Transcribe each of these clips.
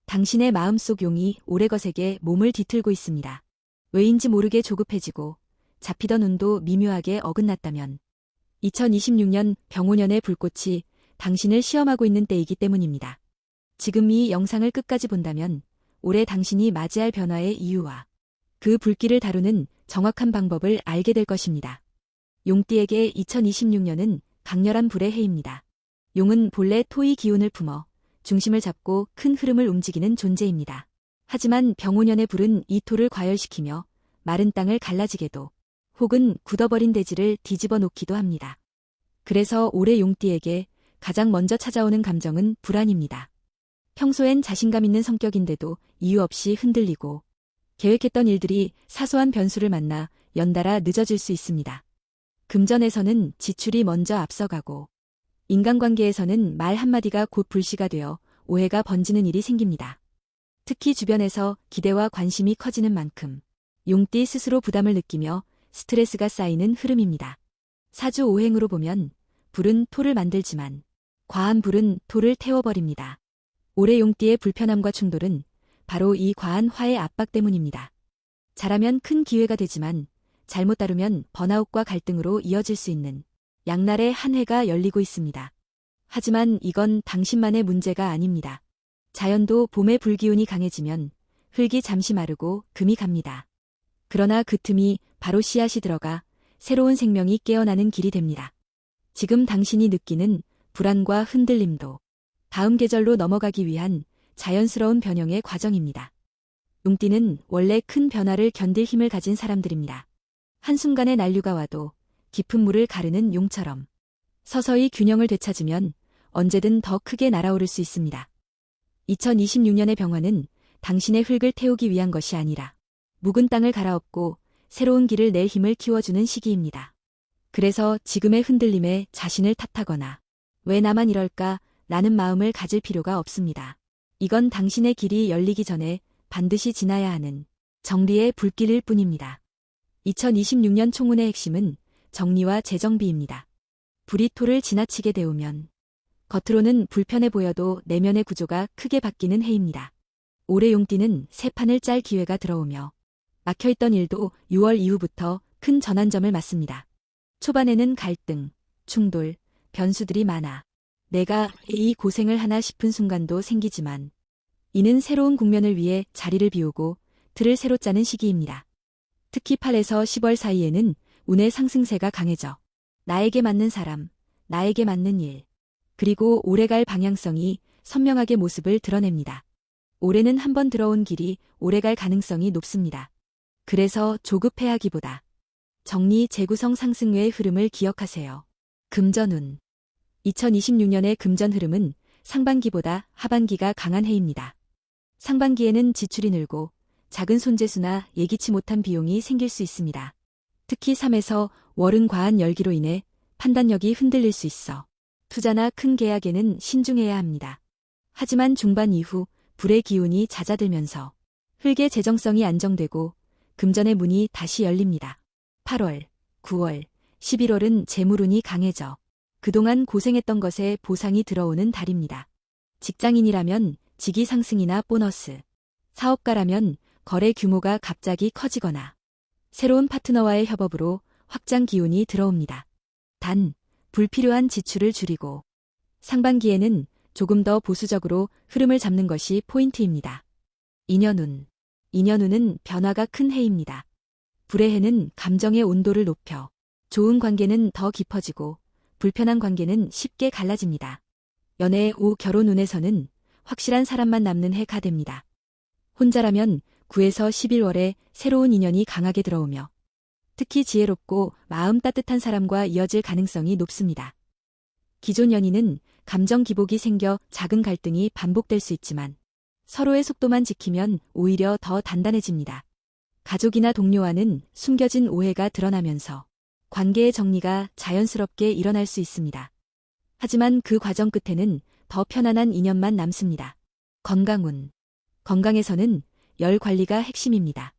당신의 마음속 용이 오래 거세게 몸을 뒤틀고 있습니다. 왜인지 모르게 조급해지고 잡히던 운도 미묘하게 어긋났다면 2026년 병오년의 불꽃이 당신을 시험하고 있는 때이기 때문입니다. 지금 이 영상을 끝까지 본다면 올해 당신이 맞이할 변화의 이유와 그 불길을 다루는 정확한 방법을 알게 될 것입니다. 용띠에게 2026년은 강렬한 불의 해입니다. 용은 본래 토의 기운을 품어 중심을 잡고 큰 흐름을 움직이는 존재입니다. 하지만 병오년의 불은 이 토를 과열시키며 마른 땅을 갈라지게도 혹은 굳어버린 대지를 뒤집어 놓기도 합니다. 그래서 올해 용띠에게 가장 먼저 찾아오는 감정은 불안입니다. 평소엔 자신감 있는 성격인데도 이유 없이 흔들리고 계획했던 일들이 사소한 변수를 만나 연달아 늦어질 수 있습니다. 금전에서는 지출이 먼저 앞서가고 인간관계에서는 말 한마디가 곧 불씨가 되어 오해가 번지는 일이 생깁니다. 특히 주변에서 기대와 관심이 커지는 만큼 용띠 스스로 부담을 느끼며 스트레스가 쌓이는 흐름입니다. 사주 오행으로 보면 불은 토를 만들지만 과한 불은 토를 태워버립니다. 올해 용띠의 불편함과 충돌은 바로 이 과한 화의 압박 때문입니다. 잘하면 큰 기회가 되지만 잘못 다루면 번아웃과 갈등으로 이어질 수 있는 양날의 한 해가 열리고 있습니다. 하지만 이건 당신만의 문제가 아닙니다. 자연도 봄의 불기운이 강해지면 흙이 잠시 마르고 금이 갑니다. 그러나 그 틈이 바로 씨앗이 들어가 새로운 생명이 깨어나는 길이 됩니다. 지금 당신이 느끼는 불안과 흔들림도 다음 계절로 넘어가기 위한 자연스러운 변형의 과정입니다. 용띠는 원래 큰 변화를 견딜 힘을 가진 사람들입니다. 한순간의 난류가 와도 깊은 물을 가르는 용처럼 서서히 균형을 되찾으면 언제든 더 크게 날아오를 수 있습니다. 2026년의 병화는 당신의 흙을 태우기 위한 것이 아니라 묵은 땅을 갈아엎고 새로운 길을 낼 힘을 키워주는 시기입니다. 그래서 지금의 흔들림에 자신을 탓하거나 왜 나만 이럴까 라는 마음을 가질 필요가 없습니다. 이건 당신의 길이 열리기 전에 반드시 지나야 하는 정리의 불길일 뿐입니다. 2026년 총운의 핵심은 정리와 재정비입니다. 불이 토를 지나치게 데우면 겉으로는 불편해 보여도 내면의 구조가 크게 바뀌는 해입니다. 올해 용띠는 새 판을 짤 기회가 들어오며 막혀있던 일도 6월 이후부터 큰 전환점을 맞습니다. 초반에는 갈등, 충돌, 변수들이 많아 내가 이 고생을 하나 싶은 순간도 생기지만 이는 새로운 국면을 위해 자리를 비우고 틀을 새로 짜는 시기입니다. 특히 8에서 10월 사이에는 운의 상승세가 강해져 나에게 맞는 사람, 나에게 맞는 일, 그리고 오래갈 방향성이 선명하게 모습을 드러냅니다. 올해는 한번 들어온 길이 오래갈 가능성이 높습니다. 그래서 조급해하기보다 정리 재구성 상승외의 흐름을 기억하세요. 금전운 2026년의 금전 흐름은 상반기보다 하반기가 강한 해입니다. 상반기에는 지출이 늘고 작은 손재수나 예기치 못한 비용이 생길 수 있습니다. 특히 3에서 월은 과한 열기로 인해 판단력이 흔들릴 수 있어 투자나 큰 계약에는 신중해야 합니다. 하지만 중반 이후 불의 기운이 잦아들면서 흙의 재정성이 안정되고 금전의 문이 다시 열립니다. 8월, 9월, 11월은 재물운이 강해져 그동안 고생했던 것에 보상이 들어오는 달입니다. 직장인이라면 직위 상승이나 보너스, 사업가라면 거래 규모가 갑자기 커지거나 새로운 파트너와의 협업으로 확장 기운이 들어옵니다. 단, 불필요한 지출을 줄이고 상반기에는 조금 더 보수적으로 흐름을 잡는 것이 포인트입니다. 인연운. 인연운은 변화가 큰 해입니다. 불의 해는 감정의 온도를 높여 좋은 관계는 더 깊어지고 불편한 관계는 쉽게 갈라집니다. 연애 후 결혼운에서는 확실한 사람만 남는 해가 됩니다. 혼자라면 9에서 11월에 새로운 인연이 강하게 들어오며 특히 지혜롭고 마음 따뜻한 사람과 이어질 가능성이 높습니다. 기존 연인은 감정 기복이 생겨 작은 갈등이 반복될 수 있지만 서로의 속도만 지키면 오히려 더 단단해집니다. 가족이나 동료와는 숨겨진 오해가 드러나면서 관계의 정리가 자연스럽게 일어날 수 있습니다. 하지만 그 과정 끝에는 더 편안한 인연만 남습니다. 건강운. 건강에서는 열 관리가 핵심입니다.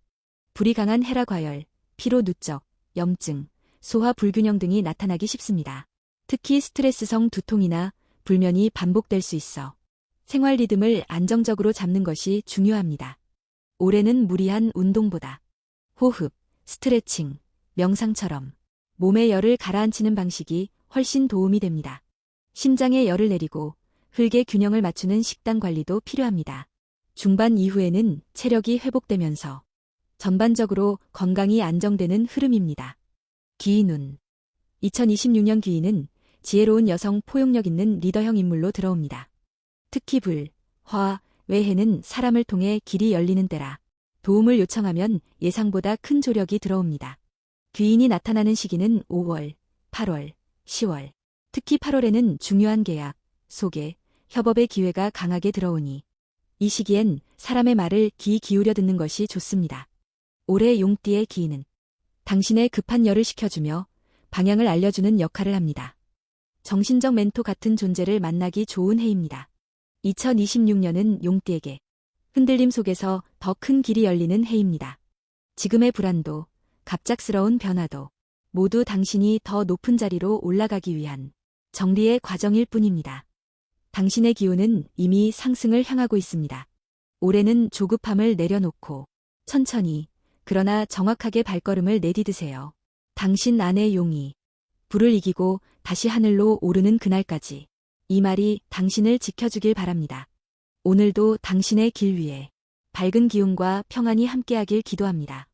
불이 강한 해라 과열, 피로 누적, 염증, 소화 불균형 등이 나타나기 쉽습니다. 특히 스트레스성 두통이나 불면이 반복될 수 있어 생활 리듬을 안정적으로 잡는 것이 중요합니다. 올해는 무리한 운동보다 호흡, 스트레칭, 명상처럼 몸의 열을 가라앉히는 방식이 훨씬 도움이 됩니다. 심장에 열을 내리고 혈계 균형을 맞추는 식단 관리도 필요합니다. 중반 이후에는 체력이 회복되면서 전반적으로 건강이 안정되는 흐름입니다. 기인운 2026년 기인은 지혜로운 여성 포용력 있는 리더형 인물로 들어옵니다. 특히 불, 화, 외해는 사람을 통해 길이 열리는 때라 도움을 요청하면 예상보다 큰 조력이 들어옵니다. 귀인이 나타나는 시기는 5월, 8월, 10월. 특히 8월에는 중요한 계약, 소개, 협업의 기회가 강하게 들어오니 이 시기엔 사람의 말을 귀 기울여 듣는 것이 좋습니다. 올해 용띠의 기인은 당신의 급한 열을 식혀주며 방향을 알려주는 역할을 합니다. 정신적 멘토 같은 존재를 만나기 좋은 해입니다. 2026년은 용띠에게 흔들림 속에서 더 큰 길이 열리는 해입니다. 지금의 불안도, 갑작스러운 변화도 모두 당신이 더 높은 자리로 올라가기 위한 정리의 과정일 뿐입니다. 당신의 기운은 이미 상승을 향하고 있습니다. 올해는 조급함을 내려놓고 천천히 그러나 정확하게 발걸음을 내디드세요. 당신 안의 용이 불을 이기고 다시 하늘로 오르는 그날까지 이 말이 당신을 지켜주길 바랍니다. 오늘도 당신의 길 위에 밝은 기운과 평안이 함께하길 기도합니다.